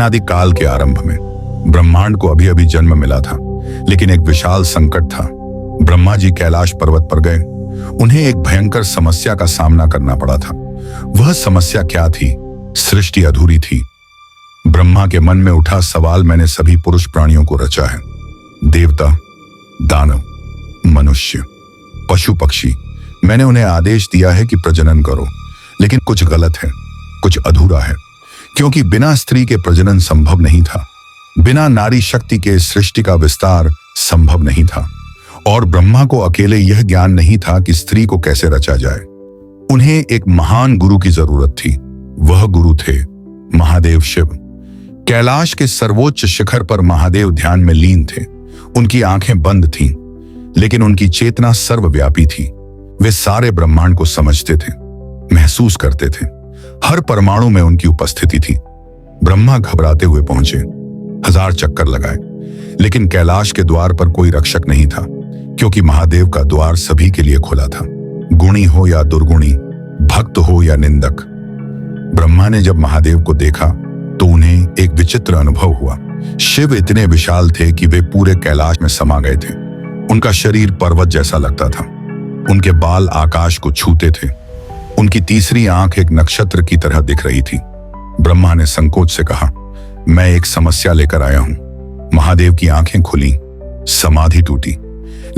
आदि काल के आरंभ में ब्रह्मांड को अभी अभी जन्म मिला था, लेकिन एक विशाल संकट था। ब्रह्मा जी कैलाश पर्वत पर गए। उन्हें एक भयंकर समस्या का सामना करना पड़ा था। वह समस्या क्या थी? सृष्टि अधूरी थी। ब्रह्मा के मन में उठा सवाल, मैंने सभी पुरुष प्राणियों को रचा है, देवता, दानव, मनुष्य, पशु पक्षी, मैंने उन्हें आदेश दिया है कि प्रजनन करो, लेकिन कुछ गलत है, कुछ अधूरा है, क्योंकि बिना स्त्री के प्रजनन संभव नहीं था। बिना नारी शक्ति के सृष्टि का विस्तार संभव नहीं था। और ब्रह्मा को अकेले यह ज्ञान नहीं था कि स्त्री को कैसे रचा जाए। उन्हें एक महान गुरु की जरूरत थी। वह गुरु थे महादेव शिव। कैलाश के सर्वोच्च शिखर पर महादेव ध्यान में लीन थे। उनकी आंखें बंद थीं, लेकिन उनकी चेतना सर्वव्यापी थी। वे सारे ब्रह्मांड को समझते थे, महसूस करते थे। हर परमाणु में उनकी उपस्थिति थी। ब्रह्मा घबराते हुए पहुंचे, 1000 चक्कर लगाए, लेकिन कैलाश के द्वार पर कोई रक्षक नहीं था, क्योंकि महादेव का द्वार सभी के लिए खुला था, गुणी हो या दुर्गुणी, भक्त हो या निंदक। ब्रह्मा ने जब महादेव को देखा तो उन्हें एक विचित्र अनुभव हुआ। शिव इतने विशाल थे कि वे पूरे कैलाश में समा गए थे। उनका शरीर पर्वत जैसा लगता था। उनके बाल आकाश को छूते थे। उनकी तीसरी आंख एक नक्षत्र की तरह दिख रही थी। ब्रह्मा ने संकोच से कहा, मैं एक समस्या लेकर आया हूं। महादेव की आंखें खुली, समाधि टूटी,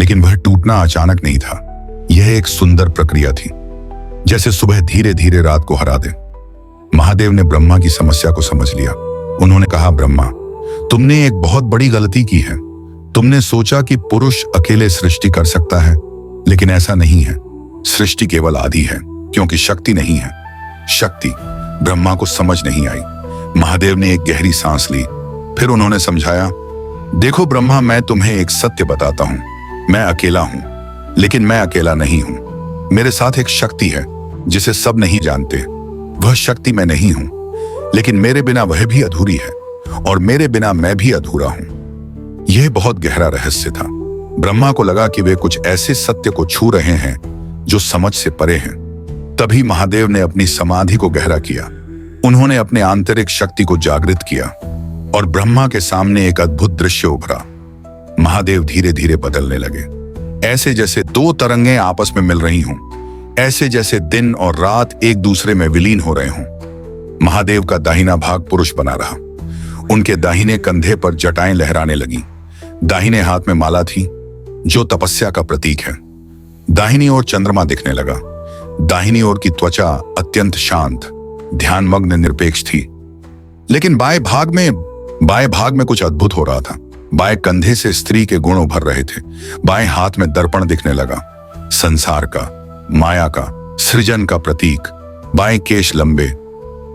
लेकिन वह टूटना अचानक नहीं था। यह एक सुंदर प्रक्रिया थी, जैसे सुबह धीरे धीरे रात को हरा दे। महादेव ने ब्रह्मा की समस्या को समझ लिया। उन्होंने कहा, ब्रह्मा, तुमने एक बहुत बड़ी गलती की है। तुमने सोचा कि पुरुष अकेले सृष्टि कर सकता है, लेकिन ऐसा नहीं है। सृष्टि केवल आदि है, क्योंकि शक्ति नहीं है। शक्ति ब्रह्मा को समझ नहीं आई। महादेव ने एक गहरी सांस ली, फिर उन्होंने समझाया, देखो ब्रह्मा, मैं तुम्हें एक सत्य बताता हूं। मैं अकेला हूं, लेकिन मैं अकेला नहीं हूं। मेरे साथ एक शक्ति है जिसे सब नहीं जानते। वह शक्ति मैं नहीं हूं, लेकिन मेरे बिना वह भी अधूरी है, और मेरे बिना मैं भी अधूरा हूं। यह बहुत गहरा रहस्य था। ब्रह्मा को लगा कि वे कुछ ऐसे सत्य को छू रहे हैं जो समझ से परे हैं। तभी महादेव ने अपनी समाधि को गहरा किया। उन्होंने अपने आंतरिक शक्ति को जागृत किया, और ब्रह्मा के सामने एक अद्भुत दृश्य उभरा। महादेव धीरे धीरे बदलने लगे, ऐसे जैसे दो तरंगें आपस में मिल रही हों, ऐसे जैसे दिन और रात एक दूसरे में विलीन हो रहे हों। महादेव का दाहिना भाग पुरुष बना रहा। उनके दाहिने कंधे पर जटाएं लहराने लगी। दाहिने हाथ में माला थी, जो तपस्या का प्रतीक है। दाहिनी ओर चंद्रमा दिखने लगा। दाहिनी ओर की त्वचा अत्यंत शांत, ध्यानमग्न, निरपेक्ष थी। लेकिन बाएं भाग में कुछ अद्भुत हो रहा था। बाएं कंधे से स्त्री के गुण उभर रहे थे। बाएं हाथ में दर्पण दिखने लगा, संसार का, माया का, सृजन का प्रतीक। बाएं केश लंबे,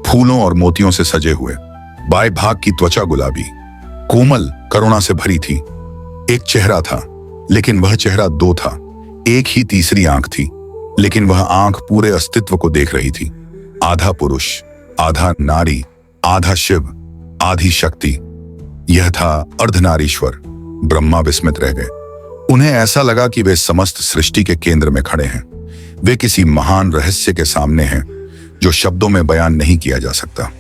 फूलों और मोतियों से सजे हुए। बाएं भाग की त्वचा गुलाबी, कोमल, करुणा से भरी थी। एक चेहरा था, लेकिन वह चेहरा दो था। एक ही तीसरी आंख थी, लेकिन वह आंख पूरे अस्तित्व को देख रही थी। आधा पुरुष, आधा नारी, आधा शिव, आधी शक्ति। यह था अर्धनारीश्वर। ब्रह्मा विस्मित रह गए। उन्हें ऐसा लगा कि वे समस्त सृष्टि के केंद्र में खड़े हैं। वे किसी महान रहस्य के सामने हैं, जो शब्दों में बयान नहीं किया जा सकता।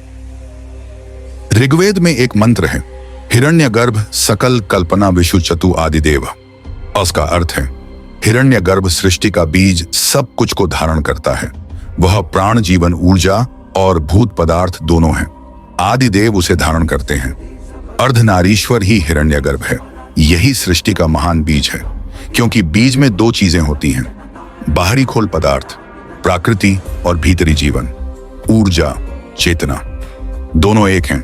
ऋग्वेद में एक मंत्र है, हिरण्यगर्भ सकल कल्पना विशु चतु आदिदेव। उसका अर्थ है, हिरण्यगर्भ सृष्टि का बीज सब कुछ को धारण करता है। वह प्राण, जीवन, ऊर्जा और भूत पदार्थ दोनों हैं। आदिदेव उसे धारण करते हैं। अर्धनारीश्वर ही हिरण्यगर्भ है। यही सृष्टि का महान बीज है, क्योंकि बीज में दो चीजें होती हैं, बाहरी खोल पदार्थ, प्रकृति, और भीतरी जीवन, ऊर्जा, चेतना। दोनों एक हैं।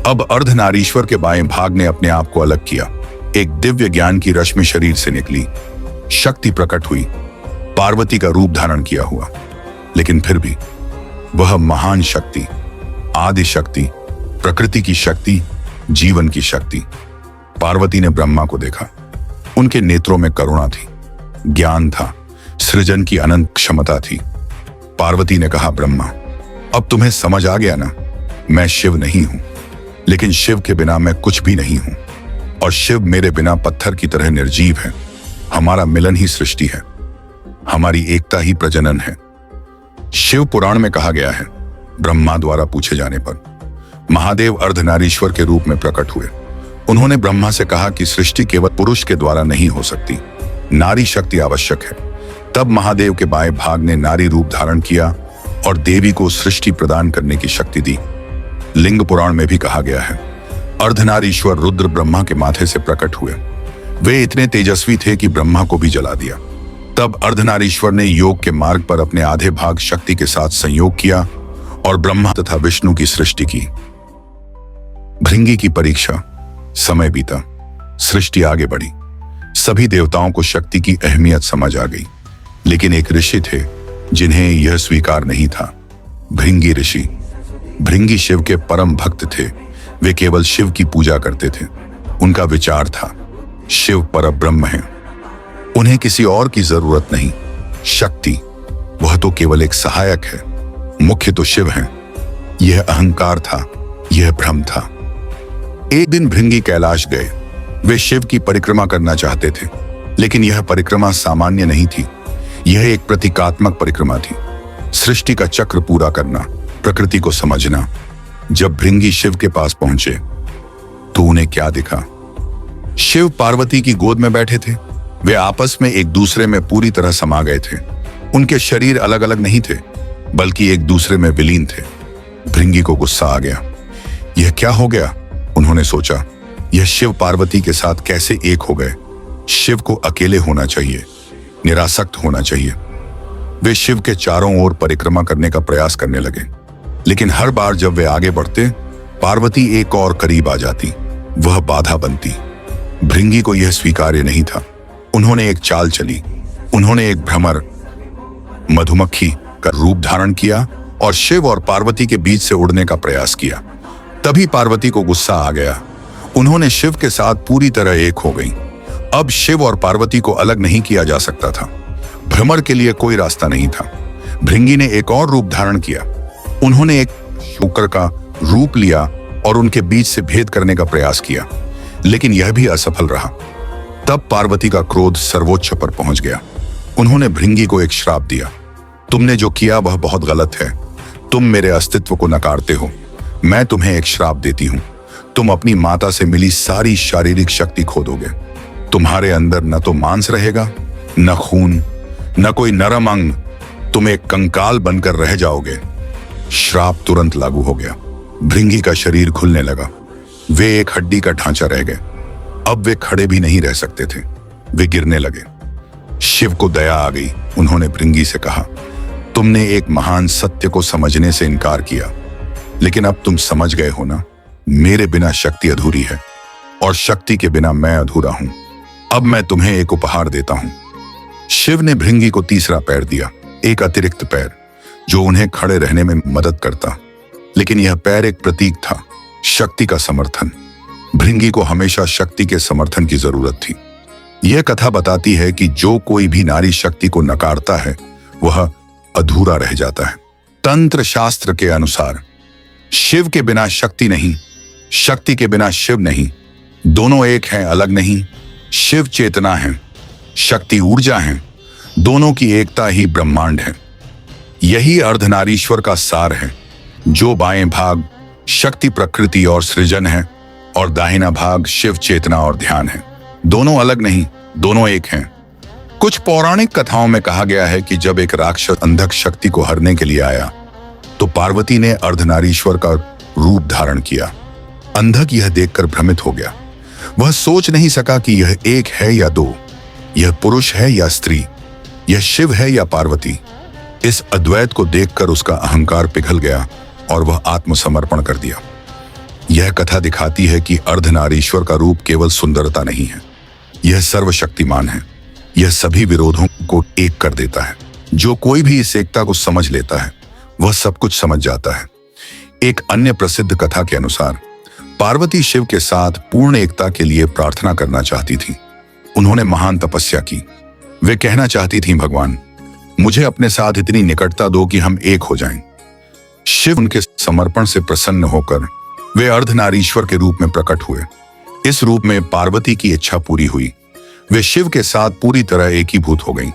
अब अर्धनारीश्वर के बाएं भाग ने अपने आप को अलग किया। एक दिव्य ज्ञान की रश्मि शरीर से निकली। शक्ति प्रकट हुई, पार्वती का रूप धारण किया हुआ। लेकिन फिर भी वह महान शक्ति, आदि शक्ति, प्रकृति की शक्ति, जीवन की शक्ति। पार्वती ने ब्रह्मा को देखा। उनके नेत्रों में करुणा थी, ज्ञान था, सृजन की अनंत क्षमता थी। पार्वती ने कहा, ब्रह्मा, अब तुम्हें समझ आ गया ना? मैं शिव नहीं हूं, लेकिन शिव के बिना मैं कुछ भी नहीं हूं, और शिव मेरे बिना पत्थर की तरह निर्जीव है। हमारा मिलन ही सृष्टि है, हमारी एकता ही प्रजनन है। शिव पुराण में कहा गया है, ब्रह्मा द्वारा पूछे जाने पर, महादेव अर्धनारीश्वर के रूप में प्रकट हुए। उन्होंने ब्रह्मा से कहा कि सृष्टि केवल पुरुष के द्वारा नहीं हो सकती, नारी शक्ति आवश्यक है। तब महादेव के बाएं भाग ने नारी रूप धारण किया और देवी को सृष्टि प्रदान करने की शक्ति दी। लिंग पुराण में भी कहा गया है, अर्धनारीश्वर रुद्र ब्रह्मा के माथे से प्रकट हुए। वे इतने तेजस्वी थे कि ब्रह्मा को भी जला दिया। तब अर्धनारीश्वर ने योग के मार्ग पर अपने आधे भाग शक्ति के साथ संयोग किया और ब्रह्मा तथा विष्णु की सृष्टि की। भृंगी की परीक्षा। समय बीता, सृष्टि आगे बढ़ी। सभी देवताओं को शक्ति की अहमियत समझ आ गई, लेकिन एक ऋषि थे जिन्हें यह स्वीकार नहीं था। भृंगी ऋषि। भृंगी शिव के परम भक्त थे। वे केवल शिव की पूजा करते थे। उनका विचार था, शिव परब्रह्म है, उन्हें किसी और की जरूरत नहीं। शक्ति, वह तो केवल एक सहायक है, मुख्य तो शिव है। यह अहंकार था, यह भ्रम था। एक दिन भृंगी कैलाश गए। वे शिव की परिक्रमा करना चाहते थे, लेकिन यह परिक्रमा सामान्य नहीं थी। यह एक प्रतीकात्मक परिक्रमा थी। सृष्टि का चक्र पूरा करना, प्रकृति को समझना। जब भृंगी शिव के पास पहुंचे तो उन्हें क्या दिखा? शिव पार्वती की गोद में बैठे थे। वे आपस में एक दूसरे में पूरी तरह समा गए थे। उनके शरीर अलग अलग नहीं थे, बल्कि एक दूसरे में विलीन थे। भृंगी को गुस्सा आ गया। यह क्या हो गया? उन्होंने सोचा, यह शिव पार्वती के साथ कैसे एक हो गए? शिव को अकेले होना चाहिए, निरासक्त होना चाहिए। वे शिव के चारों ओर परिक्रमा करने का प्रयास करने लगे, लेकिन हर बार जब वे आगे बढ़ते, पार्वती एक और करीब आ जाती, वह बाधा बनती। भृंगी को यह स्वीकार्य नहीं था। उन्होंने एक चाल चली। उन्होंने एक भ्रमर मधुमक्खी का रूप धारण किया और शिव और पार्वती के बीच से उड़ने का प्रयास किया। तभी पार्वती को गुस्सा आ गया। उन्होंने शिव के साथ पूरी तरह एक हो गई। अब शिव और पार्वती को अलग नहीं किया जा सकता था। भ्रमर के लिए कोई रास्ता नहीं था। भृंगी ने एक और रूप धारण किया। उन्होंने एक शुक्र का रूप लिया और उनके बीच से भेद करने का प्रयास किया, लेकिन यह भी असफल रहा। तब पार्वती का क्रोध सर्वोच्च पर पहुंच गया। उन्होंने भृंगी को एक श्राप दिया। तुमने जो किया वह बहुत गलत है। तुम मेरे अस्तित्व को नकारते हो। मैं तुम्हें एक श्राप देती हूं। तुम अपनी माता से मिली सारी शारीरिक शक्ति खो दोगे। तुम्हारे अंदर न तो मांस रहेगा, न खून, न कोई नरम अंग। तुम एक कंकाल बनकर रह जाओगे। श्राप तुरंत लागू हो गया। भृंगी का शरीर खुलने लगा। वे एक हड्डी का ढांचा रह गए। अब वे खड़े भी नहीं रह सकते थे। वे गिरने लगे। शिव को दया आ गई। उन्होंने भृंगी से कहा, तुमने एक महान सत्य को समझने से इनकार किया, लेकिन अब तुम समझ गए हो ना, मेरे बिना शक्ति अधूरी है और शक्ति के बिना मैं अधूरा हूं। अब मैं तुम्हें एक उपहार देता हूं। शिव ने भृंगी को तीसरा पैर दिया, एक अतिरिक्त पैर जो उन्हें खड़े रहने में मदद करता। लेकिन यह पैर एक प्रतीक था, शक्ति का समर्थन। भृंगी को हमेशा शक्ति के समर्थन की जरूरत थी। यह कथा बताती है कि जो कोई भी नारी शक्ति को नकारता है वह अधूरा रह जाता है। तंत्र शास्त्र के अनुसार शिव के बिना शक्ति नहीं, शक्ति के बिना शिव नहीं। दोनों एक हैं, अलग नहीं। शिव चेतना है, शक्ति ऊर्जा है। दोनों की एकता ही ब्रह्मांड है। यही अर्धनारीश्वर का सार है। जो बाएं भाग शक्ति प्रकृति और सृजन है और दाहिना भाग शिव चेतना और ध्यान है। दोनों अलग नहीं, दोनों एक हैं। कुछ पौराणिक कथाओं में कहा गया है कि जब एक राक्षस अंधक शक्ति को हरने के लिए आया तो पार्वती ने अर्धनारीश्वर का रूप धारण किया। अंधक यह देखकर भ्रमित हो गया। वह सोच नहीं सका कि यह एक है या दो, यह पुरुष है या स्त्री, यह शिव है या पार्वती। इस अद्वैत को देखकर उसका अहंकार पिघल गया और वह आत्मसमर्पण कर दिया। यह कथा दिखाती है कि अर्धनारीश्वर का रूप केवल सुंदरता नहीं है, यह सर्वशक्तिमान है। यह सभी विरोधों को एक कर देता है। जो कोई भी इस एकता को समझ लेता है वह सब कुछ समझ जाता है। एक अन्य प्रसिद्ध कथा के अनुसार पार्वती शिव के साथ पूर्ण एकता के लिए प्रार्थना करना चाहती थी। उन्होंने महान तपस्या की। वे कहना चाहती थीं, भगवान मुझे अपने साथ इतनी निकटता दो कि हम एक हो जाएं। शिव उनके समर्पण से प्रसन्न होकर वे अर्धनारीश्वर के रूप में प्रकट हुए। इस रूप में पार्वती की इच्छा पूरी हुई। वे शिव के साथ पूरी तरह एकीभूत हो गईं।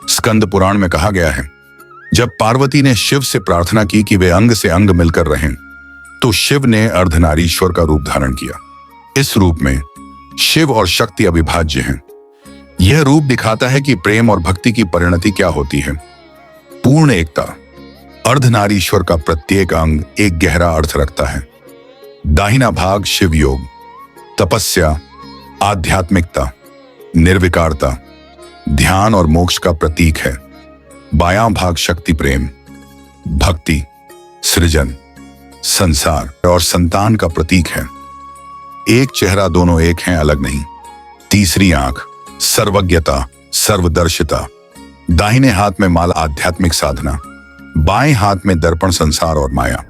स्कंद पुराण में कहा गया है, जब पार्वती ने शिव से प्रार्थना की कि वे अंग से अंग मिलकर रहें, तो शिव ने अर्धनारीश्वर का रूप धारण किया। इस रूप में शिव और शक्ति अविभाज्य हैं। यह रूप दिखाता है कि प्रेम और भक्ति की परिणति क्या होती है। पूर्ण एकता। अर्धनारीश्वर का प्रत्येक अंग एक गहरा अर्थ रखता है। दाहिना भाग शिव योग, तपस्या, आध्यात्मिकता, निर्विकारता, ध्यान और मोक्ष का प्रतीक है। बायां भाग शक्ति, प्रेम, भक्ति, सृजन, संसार और संतान का प्रतीक है। एक चेहरा, दोनों एक हैं, अलग नहीं। तीसरी आंख सर्वज्ञता, सर्वदर्शिता। दाहिने हाथ में माला, आध्यात्मिक साधना। बाएं हाथ में दर्पण, संसार और माया।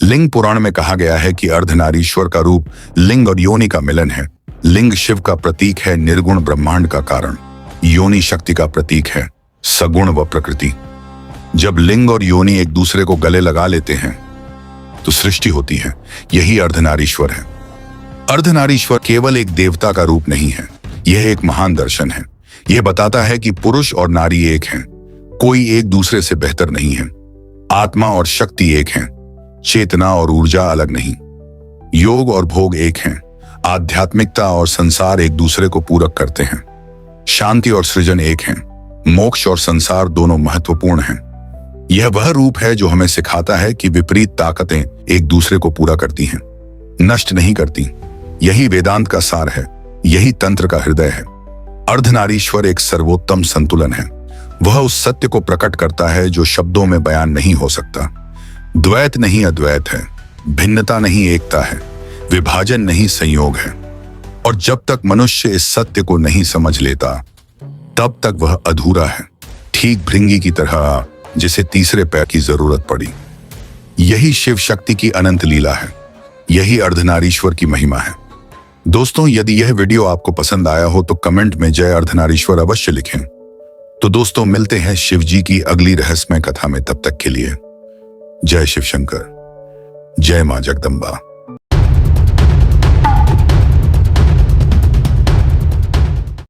लिंग पुराण में कहा गया है कि अर्धनारीश्वर का रूप लिंग और योनि का मिलन है। लिंग शिव का प्रतीक है, निर्गुण ब्रह्मांड का कारण। योनि शक्ति का प्रतीक है, सगुण व प्रकृति। जब लिंग और योनि एक दूसरे को गले लगा लेते हैं तो सृष्टि होती है। यही अर्धनारीश्वर है। अर्धनारीश्वर केवल एक देवता का रूप नहीं है, यह एक महान दर्शन है। यह बताता है कि पुरुष और नारी एक हैं, कोई एक दूसरे से बेहतर नहीं है। आत्मा और शक्ति एक हैं, चेतना और ऊर्जा अलग नहीं। योग और भोग एक हैं, आध्यात्मिकता और संसार एक दूसरे को पूरक करते हैं। शांति और सृजन एक हैं, मोक्ष और संसार दोनों महत्वपूर्ण हैं। यह वह रूप है जो हमें सिखाता है कि विपरीत ताकतें एक दूसरे को पूरा करती हैं, नष्ट नहीं करती। यही वेदांत का सार है, यही तंत्र का हृदय है। अर्धनारीश्वर एक सर्वोत्तम संतुलन है। वह उस सत्य को प्रकट करता है जो शब्दों में बयान नहीं हो सकता। द्वैत नहीं अद्वैत है, भिन्नता नहीं एकता है, विभाजन नहीं संयोग है। और जब तक मनुष्य इस सत्य को नहीं समझ लेता तब तक वह अधूरा है, ठीक भृंगी की तरह जिसे तीसरे पैर की जरूरत पड़ी। यही शिव शक्ति की अनंत लीला है, यही अर्धनारीश्वर की महिमा है। दोस्तों, यदि यह वीडियो आपको पसंद आया हो तो कमेंट में जय अर्धनारीश्वर अवश्य लिखें। तो दोस्तों, मिलते हैं शिव जी की अगली रहस्यमय कथा में। तब तक के लिए जय शिव शंकर, जय मां जगदम्बा।